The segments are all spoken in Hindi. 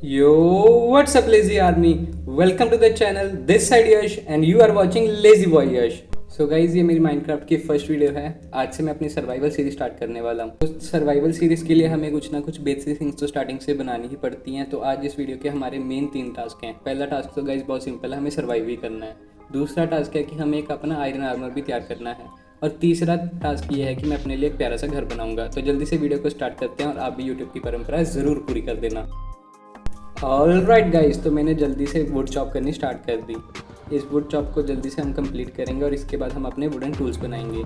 Yo, what's up, lazy army? Welcome to the channel. This side Yash, and you are watching Lazy Boy Yash. So guys ये मेरी माइनक्राफ्ट की फर्स्ट वीडियो है। आज से मैं अपनी सर्वाइवल सीरीज स्टार्ट करने वाला हूँ। तो सर्वाइवल सीरीज के लिए हमें कुछ ना कुछ बेसिक थिंग्स तो स्टार्टिंग से बनानी ही पड़ती हैं। तो आज इस वीडियो के हमारे मेन 3 टास्क हैं। पहला टास्क तो गाइज बहुत सिंपल है, हमें सर्वाइव ही करना है। दूसरा टास्क है कि हमें एक अपना आयरन आर्मर भी तैयार करना है। और तीसरा टास्क ये है कि मैं अपने लिए एक प्यारा सा घर बनाऊंगा। तो जल्दी से वीडियो को स्टार्ट करते हैं और आप भी यूट्यूब की परंपरा ज़रूर पूरी कर देना। ऑलराइट गाइस, तो मैंने जल्दी से वुड चॉप करनी स्टार्ट कर दी। इस वुड चॉप को जल्दी से हम कंप्लीट करेंगे और इसके बाद हम अपने वुडन टूल्स बनाएंगे।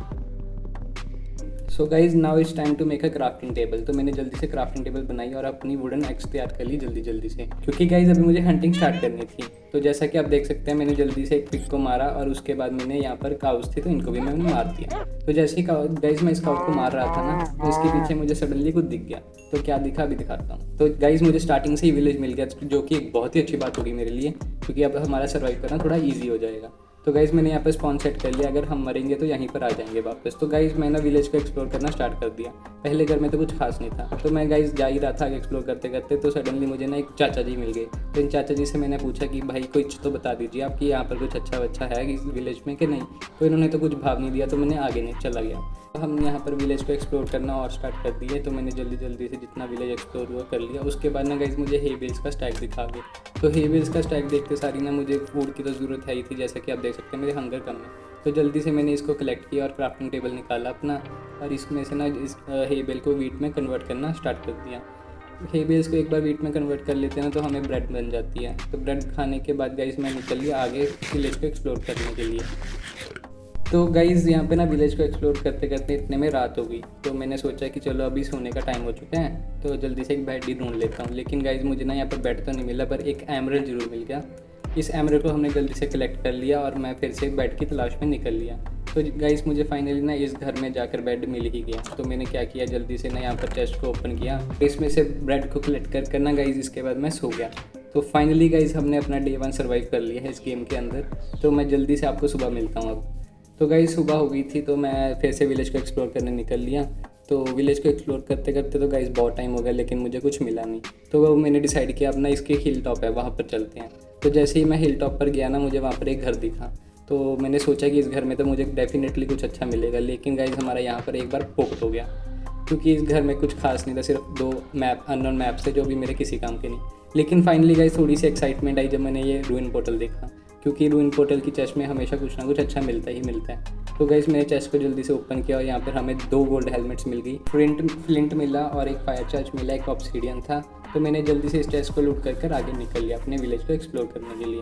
So guys now it's time to make a crafting table. तो मैंने जल्दी से क्राफ्टिंग टेबल बनाई और अपनी वुडन एक्स तैयार कर ली जल्दी से, क्योंकि गाइज अभी मुझे हंटिंग स्टार्ट करनी थी। तो जैसा कि आप देख सकते हैं, मैंने जल्दी से एक पिग को मारा और उसके बाद मैंने यहाँ पर काउस थी तो इनको भी मैंने मार दिया। तो जैसे ही गाइज मैं इस काउ को मार रहा था ना, तो इसके पीछे मुझे सडनली कुछ दिख गया। तो क्या दिखा अभी दिखाता हूँ। तो गाइज मुझे स्टार्टिंग से ही विलेज मिल गया, जो कि एक बहुत ही अच्छी बात होगी मेरे लिए, क्योंकि अब हमारा सर्वाइव करना थोड़ा ईजी हो जाएगा। तो गाइज़ मैंने यहाँ पर स्पॉन सेट कर लिया, अगर हम मरेंगे तो यहीं पर आ जाएंगे वापस। तो गाइज़ मैंने विलेज को एक्सप्लोर करना स्टार्ट कर दिया। पहले घर में तो कुछ खास नहीं था, तो मैं गाइज़ जा ही रहा था एक्सप्लोर करते करते, तो सडनली मुझे ना एक चाचा जी मिल गए। तो इन चाचा जी से मैंने पूछा कि भाई कुछ तो बता दीजिए आप कि यहाँ पर कुछ अच्छा है इस विलेज में कि नहीं। तो इन्होंने तो कुछ भाव नहीं दिया, तो मैंने आगे नहीं चला गया। तो हम यहाँ पर विलेज को एक्सप्लोर करना और स्टार्ट कर दिए। तो मैंने जल्दी से जितना विलेज एक्सप्लोर हुआ कर लिया। उसके बाद ना गाइज़ मुझे हे बेल्स का स्टैक दिखा गए। तो हे बेल्स का स्टैक देखते सारी ना मुझे फूड की तो ज़रूरत है ही थी, जैसा कि आप देख सकते हैं मेरे हंगर कम है। तो जल्दी से मैंने इसको कलेक्ट किया और क्राफ्टिंग टेबल निकाला अपना, और इसमें से ना इस हे बेल को वीट में कन्वर्ट करना स्टार्ट कर दिया। हे बेल्स को एक बार वीट में कन्वर्ट कर लेते हैं ना, तो हमें ब्रेड बन जाती है। तो ब्रेड खाने के बाद गाइज़ मैं निकल लिया आगे विलेज को एक्सप्लोर करने के लिए। तो गाइज़ यहाँ पे ना विलेज को एक्सप्लोर करते करते इतने में रात हो गई। तो मैंने सोचा कि चलो अभी सोने का टाइम हो चुका है, तो जल्दी से एक बेड ही ढूंढ लेता हूँ। लेकिन गाइज़ मुझे ना यहाँ पर बेड तो नहीं मिला, पर एक एमरल्ड ज़रूर मिल गया। इस एमरल्ड को हमने जल्दी से कलेक्ट कर लिया और मैं फिर से बेड की तलाश में निकल लिया। तो गाइज़ मुझे फाइनली ना इस घर में जाकर बेड मिल ही गया। तो मैंने क्या किया, जल्दी से ना यहाँ पर चेस्ट को ओपन किया, इसमें से ब्रेड को कलेक्ट कर ना गाइज़ इसके बाद मैं सो गया। तो फाइनली गाइज़ हमने अपना डे 1 सर्वाइव कर लिया है इस गेम के अंदर। तो मैं जल्दी से आपको सुबह मिलता हूँ अब। तो गाइस सुबह हो गई थी, तो मैं फिर से विलेज को एक्सप्लोर करने निकल लिया। तो विलेज को एक्सप्लोर करते करते तो गाइस बहुत टाइम हो गया, लेकिन मुझे कुछ मिला नहीं। तो वो मैंने डिसाइड किया अपना इसके हिल टॉप है वहाँ पर चलते हैं। तो जैसे ही मैं हिल टॉप पर गया ना, मुझे वहाँ पर एक घर दिखा। तो मैंने सोचा कि इस घर में तो मुझे डेफिनेटली कुछ अच्छा मिलेगा। लेकिन गाइस हमारा यहाँ पर एक बार पोक्ट हो गया, क्योंकि इस घर में कुछ खास नहीं था, सिर्फ 2 मैप अननोन मैप थे जो भी मेरे किसी काम के नहीं। लेकिन फाइनली गाइस थोड़ी सी एक्साइटमेंट आई जब मैंने ये रूइन पोर्टल देखा, क्योंकि रूइन पोर्टल की चेस्ट में हमेशा कुछ ना कुछ अच्छा मिलता ही मिलता है। तो गाइस मैंने चेस्ट को जल्दी से ओपन किया और यहाँ पर हमें 2 गोल्ड हेलमेट्स मिल गई, फ्लिंट मिला और एक फायर चार्ज मिला, एक ऑब्सीडियन था। तो मैंने जल्दी से इस चेस्ट को लूट कर आगे निकल लिया अपने विलेज को एक्सप्लोर करने के लिए।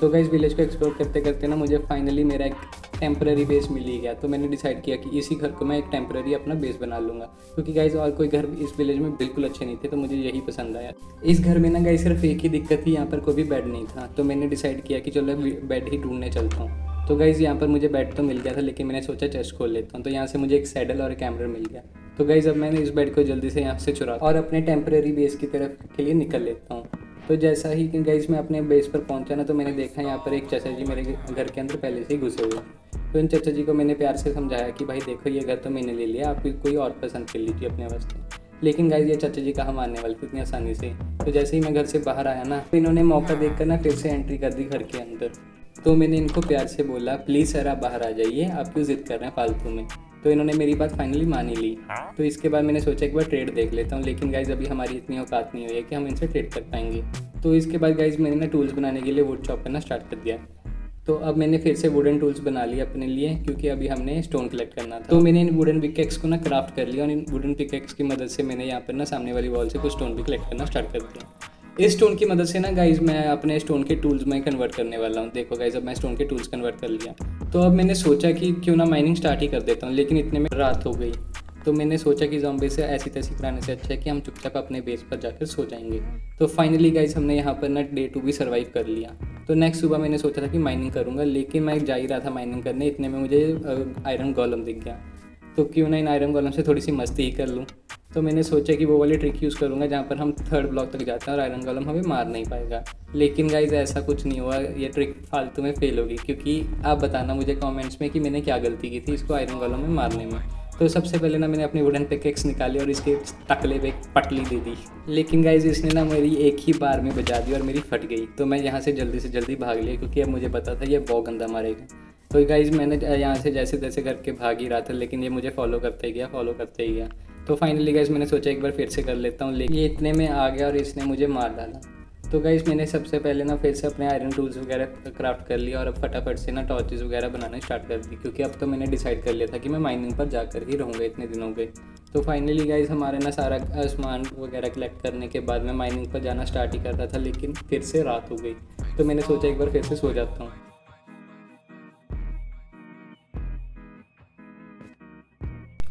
तो गाइस विलेज को एक्सप्लोर करते करते ना मुझे फाइनली मेरा एक टेम्पररी बेस मिल ही गया। तो मैंने डिसाइड किया कि इसी घर को मैं एक टेम्पररी अपना बेस बना लूँगा, क्योंकि गाइस और कोई घर इस विलेज में बिल्कुल अच्छे नहीं थे, तो मुझे यही पसंद आया। इस घर में ना गाइस सिर्फ एक ही दिक्कत थी, यहाँ पर कोई भी बेड नहीं था। तो मैंने डिसाइड किया कि चलो बेड ही ढूंढने चलता हूँ। तो गाइज़ यहाँ पर मुझे बेड तो मिल गया था, लेकिन मैंने सोचा चेस्ट खोल लेता हूँ। तो यहाँ से मुझे एक सैडल और एक कैमरा मिल गया। तो गाइज़ अब मैंने इस बेड को जल्दी से यहाँ से चुरा और अपने टेम्पररी बेस की तरफ के लिए निकल लेता हूँ। तो जैसा ही गाइज़ मैं अपने बेस पर पहुँचा ना, तो मैंने देखा यहाँ पर एक चाचा जी मेरे घर के अंदर पहले से ही घुसे हुए। तो इन चाचा जी को मैंने प्यार से समझाया कि भाई देखो ये घर तो मैंने ले लिया, आप कोई और पसंद कर लीजिए अपने वास्ते। लेकिन गाइज़ ये चाचा जी कहाँ मानने वाले थे इतनी आसानी से। तो जैसे ही मैं घर से बाहर आया ना, तो इन्होंने मौका देखकर ना फिर से एंट्री कर दी घर के अंदर। तो मैंने इनको प्यार से बोला, प्लीज़ सर आप बाहर आ जाइए, आप क्यों ज़िद कर रहे हैं फालतू में। तो इन्होंने मेरी बात फाइनली मान ही ली। तो इसके बाद मैंने सोचा एक बार ट्रेड देख लेता हूँ, लेकिन गाइज़ अभी हमारी इतनी औकात नहीं हुई है कि हम इनसे ट्रेड कर पाएंगे। तो इसके बाद गाइज़ मैंने ना टूल्स बनाने के लिए वुड चॉप करना स्टार्ट कर दिया। तो अब मैंने फिर से वुडन टूल्स बना लिए अपने लिए, क्योंकि अभी हमने स्टोन कलेक्ट करना था। तो मैंने इन वुडन पिकेक्स को ना क्राफ्ट कर लिया और इन वुडन पिकेक्स की मदद से मैंने यहाँ पर ना सामने वाली वॉल से कुछ स्टोन भी कलेक्ट करना स्टार्ट कर दिया। इस स्टोन की मदद से ना गाइज़ मैं अपने स्टोन के टूल्स में कन्वर्ट करने वाला हूँ। देखो गाइज़ अब मैं स्टोन के टूल्स कन्वर्ट कर लिया। तो अब मैंने सोचा कि क्यों ना माइनिंग स्टार्ट ही कर देता हूँ, लेकिन इतने में रात हो गई। तो मैंने सोचा कि ज़ॉम्बी से ऐसी तैसी कराने से अच्छा है कि हम चुपचाप अपने बेस पर जाकर सो जाएंगे। तो फाइनली गाइज़ हमने यहाँ पर ना डे 2 भी सर्वाइव कर लिया। तो नेक्स्ट सुबह मैंने सोचा था कि माइनिंग करूँगा, लेकिन मैं जा ही रहा था माइनिंग करने, इतने में मुझे आयरन गोलम दिख गया। तो क्यों ना इन आयरन गोलम से थोड़ी सी मस्ती ही कर लूँ। तो मैंने सोचा कि वो वाली ट्रिक यूज़ करूँगा जहाँ पर हम 3rd ब्लॉक तक जाते हैं और आयरन गोलम हमें मार नहीं पाएगा। लेकिन गाइज़ ऐसा कुछ नहीं हुआ, ये ट्रिक फालतू में फेल होगी, क्योंकि आप बताना मुझे कमेंट्स में कि मैंने क्या गलती की थी इसको आयरन गोलम में मारने में। तो सबसे पहले ना मैंने अपनी वुडन पिकेक्स निकाली और इसके टकले पे एक पटली दे दी, लेकिन गाइज इसने ना मेरी एक ही बार में बजा दी और मेरी फट गई। तो मैं यहाँ से जल्दी भाग लिया क्योंकि अब मुझे पता था ये बहुत गंदा मारेगा। तो गाइज मैंने यहाँ से जैसे तैसे करके भाग ही रहा था, लेकिन ये मुझे फॉलो करते ही गया। तो फाइनली गाइज मैंने सोचा एक बार फिर से कर लेता हूँ, लेकिन ये इतने में आ गया और इसने मुझे मार डाला। तो गाइज मैंने सबसे पहले ना फिर से अपने आयरन टूल्स वगैरह क्राफ्ट कर लिया और अब फटाफट से ना टॉर्चेस वगैरह बनाना स्टार्ट कर दी, क्योंकि अब तो मैंने डिसाइड कर लिया था कि मैं माइनिंग पर जाकर ही रहूँगा, इतने दिन हो गए। तो फाइनली गाइज हमारे ना सारा सामान वगैरह कलेक्ट करने के बाद मैं माइनिंग पर जाना स्टार्ट ही कर रहा था, लेकिन फिर से रात हो गई। तो मैंने सोचा एक बार फिर से सो जाता हूँ।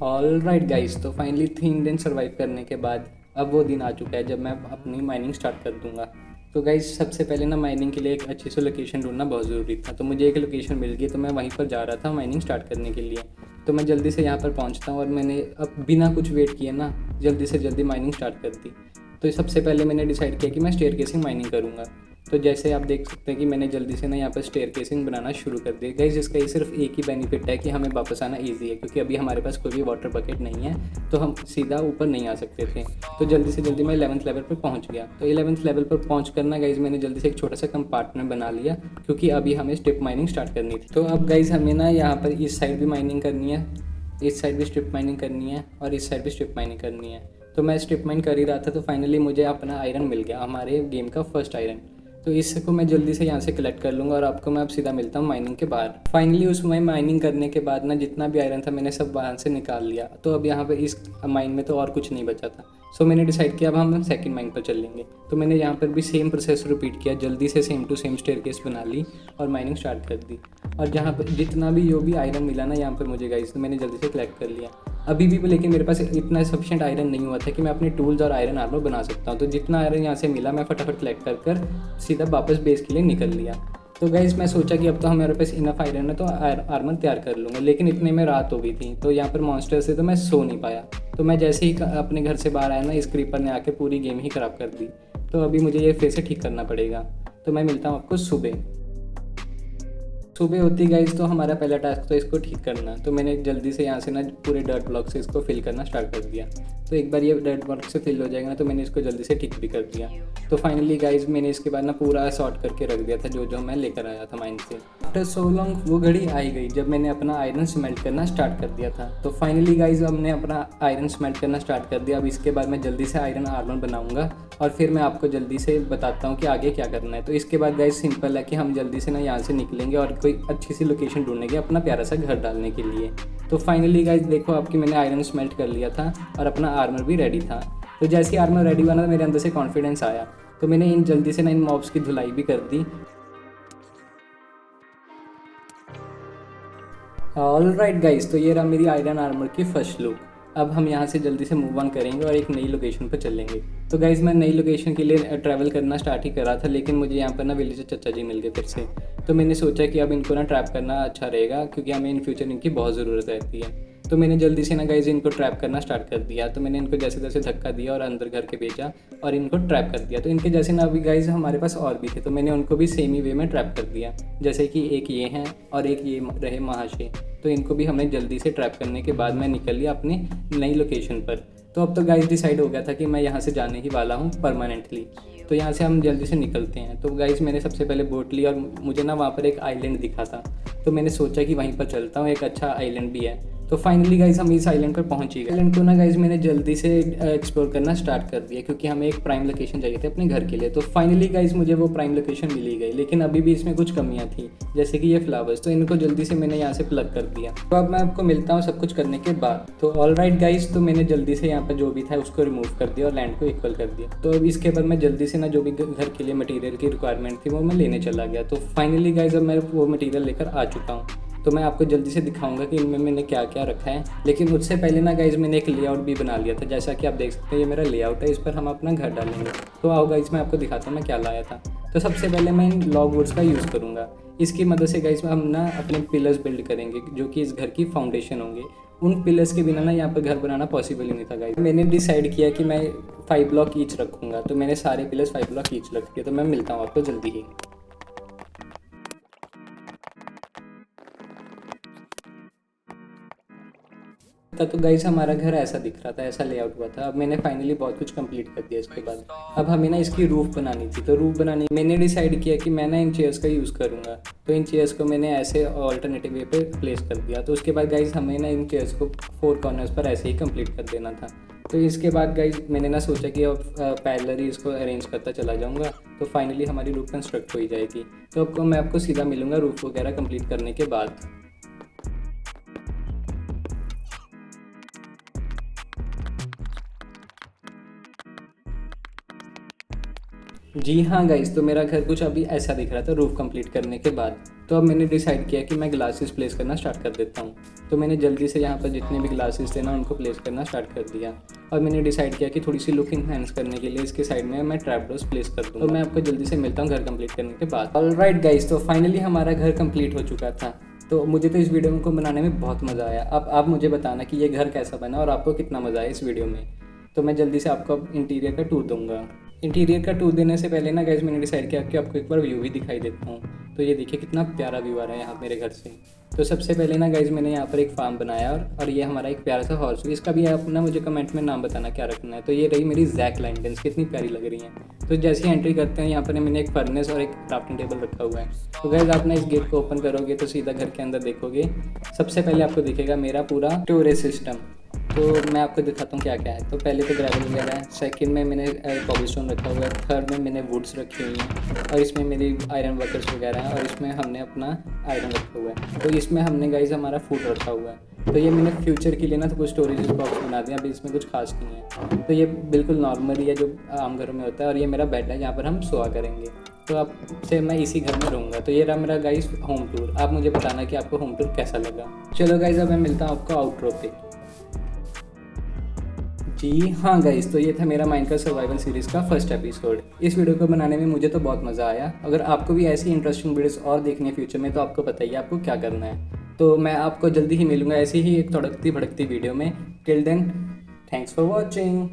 ऑल राइट गाइज, तो फाइनली 3 दिन सर्वाइव करने के बाद अब वो दिन आ चुका है जब मैं अपनी माइनिंग स्टार्ट कर दूंगा। तो गाइज सबसे पहले ना माइनिंग के लिए एक अच्छी सी लोकेशन ढूंढना बहुत ज़रूरी था। तो मुझे एक लोकेशन मिल गई, तो मैं वहीं पर जा रहा था माइनिंग स्टार्ट करने के लिए। तो मैं जल्दी से यहाँ पर पहुँचता हूँ और मैंने अब बिना कुछ वेट किए ना जल्दी से जल्दी माइनिंग स्टार्ट कर दी। तो सबसे पहले मैंने डिसाइड किया कि मैं स्टेयरकेसिंग माइनिंग करूँगा। तो जैसे आप देख सकते हैं कि मैंने जल्दी से ना यहाँ पर स्टेयरकेसिंग बनाना शुरू कर दिया। गाइस इसका ये सिर्फ एक ही बेनिफिट है कि हमें वापस आना ईजी है, क्योंकि अभी हमारे पास कोई भी वाटर बकेट नहीं है, तो हम सीधा ऊपर नहीं आ सकते थे। तो जल्दी से जल्दी मैं 11th लेवल पर पहुँच गया। तो 11th लेवल पर पहुँच कर ना गाइस मैंने जल्दी से एक छोटा सा कंपार्टमेंट बना लिया, क्योंकि अभी हमें स्ट्रिप माइनिंग स्टार्ट करनी थी। तो अब गाइस हमें ना यहाँ पर इस साइड भी माइनिंग करनी है, इस साइड भी स्ट्रिप माइनिंग करनी है और इस साइड भी स्ट्रिप माइनिंग करनी है। तो मैं स्ट्रिप माइन कर ही रहा था, तो फाइनली मुझे अपना आयरन मिल गया, हमारे गेम का फर्स्ट आयरन। तो इसको मैं जल्दी से यहाँ से कलेक्ट कर लूँगा और आपको मैं अब सीधा मिलता हूँ माइनिंग के बाहर। फाइनली उसमें माइनिंग करने के बाद ना जितना भी आयरन था मैंने सब बाहर से निकाल लिया। तो अब यहाँ पे इस माइन में तो और कुछ नहीं बचा था। सो मैंने डिसाइड किया अब हम सेकंड माइन पर चलेंगे। तो मैंने यहाँ पर भी सेम प्रोसेस रिपीट किया, जल्दी से सेम टू सेम स्टेयरकेस बना ली और माइनिंग स्टार्ट कर दी। और जहाँ पर जितना भी जो भी आयरन मिला ना यहाँ पर मुझे गाइस, तो मैंने जल्दी से कलेक्ट कर लिया। अभी भी लेकिन मेरे पास इतना सफिशिएंट आयरन नहीं हुआ था कि मैं अपने टूल्स और आयरन आर्मर बना सकता हूँ। तो जितना आयरन यहाँ से मिला मैं फटाफट कलेक्ट कर सीधा वापस बेस के लिए निकल लिया। तो गाइस मैं सोचा कि अब तो हमारे पास इनफ आयरन है तो आर्मर तैयार कर लूँगा, लेकिन इतने में रात हो गई थी। तो यहाँ पर मॉन्स्टर से तो मैं सो नहीं पाया। तो मैं जैसे ही अपने घर से बाहर आया ना, इस क्रीपर ने आके पूरी गेम ही ख़राब कर दी। तो अभी मुझे ये फिर से ठीक करना पड़ेगा। तो मैं मिलता हूँ आपको सुबह होती गाइस। तो हमारा पहला टास्क तो इसको ठीक करना। तो मैंने जल्दी से यहाँ से ना पूरे डर्ट ब्लॉक से इसको फिल करना स्टार्ट कर दिया। तो एक बार ये डर्ट ब्लॉक से फिल हो जाएगा ना, तो मैंने इसको जल्दी से ठीक भी कर दिया। तो फाइनली गाइस मैंने इसके बाद ना पूरा सॉर्ट करके रख दिया था जो मैं लेकर आया था माइन से। आफ्टर सो लॉन्ग वो घड़ी आई गई जब मैंने अपना आयरन स्मेल्ट करना स्टार्ट कर दिया था। तो फाइनली गाइस हमने अपना आयरन स्मेल्ट करना स्टार्ट कर दिया। अब इसके बाद मैं जल्दी से आयरन आर्मर बनाऊंगा और फिर मैं आपको जल्दी से बताता हूँ कि आगे क्या करना है। तो इसके बाद गाइस सिंपल है कि हम जल्दी से ना यहाँ से निकलेंगे और कोई अच्छी सी लोकेशन ढूंढेंगे अपना प्यारा सा घर डालने के लिए। तो फाइनली गाइस देखो आपकी मैंने आयरन स्मेल्ट कर लिया था और अपना आर्मर भी रेडी था। तो जैसे ही आर्मर रेडी हुआ ना मेरे अंदर से कॉन्फिडेंस आया, तो मैंने इन जल्दी से ना इन मॉब्स की धुलाई भी कर दी। ऑल राइट गाइस, तो ये रहा मेरी आयरन आर्मर की फर्स्ट लुक। अब हम यहाँ से जल्दी से मूव ऑन करेंगे और एक नई लोकेशन पर चलेंगे। तो गाइज़ मैं नई लोकेशन के लिए ट्रैवल करना स्टार्ट ही कर रहा था, लेकिन मुझे यहाँ पर ना विलेजर चाचा जी मिल गए फिर से। तो मैंने सोचा कि अब इनको ना ट्रैप करना अच्छा रहेगा, क्योंकि हमें इन फ्यूचर इनकी बहुत ज़रूरत रहती है। तो मैंने जल्दी से ना गाइज़ इनको ट्रैप करना स्टार्ट कर दिया। तो मैंने इनको जैसे तैसे धक्का दिया और अंदर घर के भेजा और इनको ट्रैप कर दिया। तो इनके जैसे ना अभी गाइज़ हमारे पास और भी थे, तो मैंने उनको भी सेम ही वे में ट्रैप कर दिया। जैसे कि एक ये हैं और एक ये रहे महाशय। तो इनको भी हमने जल्दी से ट्रैप करने के बाद मैं निकल लिया अपनी नई लोकेशन पर। तो अब तो गाइज़ डिसाइड हो गया था कि मैं यहाँ से जाने ही वाला हूँ परमानेंटली। तो यहाँ से हम जल्दी से निकलते हैं। तो गाइज़ मैंने सबसे पहले बोट ली और मुझे ना वहाँ पर एक आइलैंड दिखा था, तो मैंने सोचा कि वहीं पर चलता हूँ, एक अच्छा आइलैंड भी है। तो फाइनली गाइज़ हम इस आइलैंड पर पहुँच ही गए। आइलैंड को ना गाइज़ मैंने जल्दी से एक्सप्लोर करना स्टार्ट कर दिया, क्योंकि हमें एक प्राइम लोकेशन चाहिए थे अपने घर के लिए। तो फाइनली गाइज़ मुझे वो प्राइम लोकेशन मिल ही गई, लेकिन अभी भी इसमें कुछ कमियाँ थी, जैसे कि ये फ्लावर्स। तो इनको जल्दी से मैंने यहाँ से प्लग कर दिया। तो अब मैं आपको मिलता हूँ सब कुछ करने के बाद। तो ऑल राइट गाइज़, तो मैंने जल्दी से यहाँ पर जो भी था उसको रिमूव कर दिया और लैंड को इक्वल कर दिया। तो अब इसके बाद मैं जल्दी से ना जो भी घर के लिए मटीरियल की रिक्वायरमेंट थी वो मैं लेने चला गया। तो फाइनली गाइज़ अब मैं वो मटीरियल लेकर आ चुका हूँ। तो मैं आपको जल्दी से दिखाऊंगा कि इनमें मैंने क्या क्या रखा है। लेकिन उससे पहले ना गाइज़ मैंने एक लेआउट भी बना लिया था, जैसा कि आप देख सकते हैं ये मेरा लेआउट है, इस पर हम अपना घर डालेंगे। तो आओ गाइज़ मैं आपको दिखाता हूँ मैं क्या लाया था। तो सबसे पहले मैं इन लॉग वुड्स का यूज़ करूँगा। इसकी मदद से गाइज़ हम ना अपने पिलर्स बिल्ड करेंगे, जो कि इस घर की फाउंडेशन होंगे। उन पिलर्स के बिना ना यहाँ पर घर बनाना पॉसिबल ही नहीं था गाइज़। मैंने डिसाइड किया कि मैं 5 ब्लॉक ईच रखूँगा, तो मैंने सारे पिलर्स 5 ब्लॉक ईच रख दिए। तो मैं मिलता हूँ आपको जल्दी ही। तो गाइस हमारा घर ऐसा दिख रहा था, ऐसा लेआउट हुआ था। अब मैंने फाइनली बहुत कुछ कंप्लीट कर दिया इसके बाद। अब हमें ना इसकी रूफ बनानी थी, तो रूफ बनाने मैंने डिसाइड किया कि मैं ना इन चेयर्स का यूज़ करूँगा। तो इन चेयर्स को मैंने ऐसे ऑल्टरनेटिव वे पे प्लेस कर दिया। तो उसके बाद गाइस हमें ना इन चेयर्स को 4 कॉर्नर्स पर ऐसे ही कंप्लीट कर देना था। तो इसके बाद गाइस मैंने ना सोचा कि अब पैरेलल ही इसको अरेंज करता चला जाऊँगा, तो फाइनली हमारी रूफ कंस्ट्रक्ट हो ही जाएगी। तो आपको मैं आपको सीधा मिलूँगा रूफ वगैरह कंप्लीट करने के बाद। जी हाँ गाइस, तो मेरा घर कुछ अभी ऐसा दिख रहा था रूफ़ कंप्लीट करने के बाद। तो अब मैंने डिसाइड किया कि मैं ग्लासेस प्लेस करना स्टार्ट कर देता हूँ। तो मैंने जल्दी से यहाँ पर जितने भी ग्लासेस थे ना उनको प्लेस करना स्टार्ट कर दिया। और मैंने डिसाइड किया कि थोड़ी सी लुक इन्हेंस करने के लिए इसके साइड में मैं ट्रैप डोर्स प्लेस कर दूँ। तो मैं आपको जल्दी से मिलता हूँ घर कंप्लीट करने के बाद। ऑलराइट गाइस, तो फाइनली हमारा घर कंप्लीट हो चुका था। तो मुझे तो इस वीडियो को बनाने में बहुत मज़ा आया। अब आप मुझे बताना कि ये घर कैसा बना और आपको कितना मज़ा आया इस वीडियो में। तो मैं जल्दी से आपको अब इंटीरियर का टूर दूंगा। इंटीरियर का टूर देने से पहले ना गाइस मैंने डिसाइड किया कि आपको एक बार व्यू भी दिखाई देता हूँ। तो ये देखिए कितना प्यारा व्यू आ रहा है यहाँ मेरे घर से। तो सबसे पहले ना गाइस मैंने यहाँ पर एक फार्म बनाया और ये हमारा एक प्यारा सा हॉर्स। इसका भी आप ना मुझे कमेंट में नाम बताना क्या रखना है। तो ये रही मेरी जैक लैंटर्न्स, कितनी प्यारी लग रही हैं। तो जैसे ही एंट्री करते हैं यहाँ पर मैंने एक फर्नेस और एक क्राफ्टिंग टेबल रखा हुआ है। तो गाइस आप ना इस गेट को ओपन करोगे तो सीधा घर के अंदर देखोगे। सबसे पहले आपको दिखेगा मेरा पूरा स्टोरेज सिस्टम। तो मैं आपको दिखाता हूँ क्या क्या है। तो पहले तो ग्रेवल वगैरह है, सेकंड में मैंने कॉबलस्टोन रखा हुआ है, थर्ड में मैंने वुड्स रखी हुई हैं और इसमें मेरी आयरन वर्कर्स वगैरह हैं और इसमें हमने अपना आयरन रखा हुआ है। तो इसमें हमने गाइस हमारा फूड रखा हुआ है। तो ये मैंने फ्यूचर के लिए ना तो कुछ स्टोरेज बॉक्स बना दिया, अभी इसमें कुछ खास नहीं है। तो ये बिल्कुल नॉर्मल ही है जो आम घरों में होता है। और ये मेरा बेड है जहाँ पर हम सोआ करेंगे। तो अब से मैं इसी घर में रहूँगा। तो ये रहा मेरा गाइस होम टूर। आप मुझे बताना कि आपको होम टूर कैसा लगा। चलो गाइस अब मैं मिलता हूँ आपको आउटरो पे। जी हाँ गाइस, तो ये था मेरा माइनक्राफ्ट सर्वाइवल सीरीज़ का फर्स्ट एपिसोड। इस वीडियो को बनाने में मुझे तो बहुत मज़ा आया। अगर आपको भी ऐसी इंटरेस्टिंग वीडियोस और देखनी है फ्यूचर में तो आपको बताइए आपको क्या करना है। तो मैं आपको जल्दी ही मिलूँगा ऐसी ही एक तड़कती भड़कती वीडियो में। Till then, thanks for watching.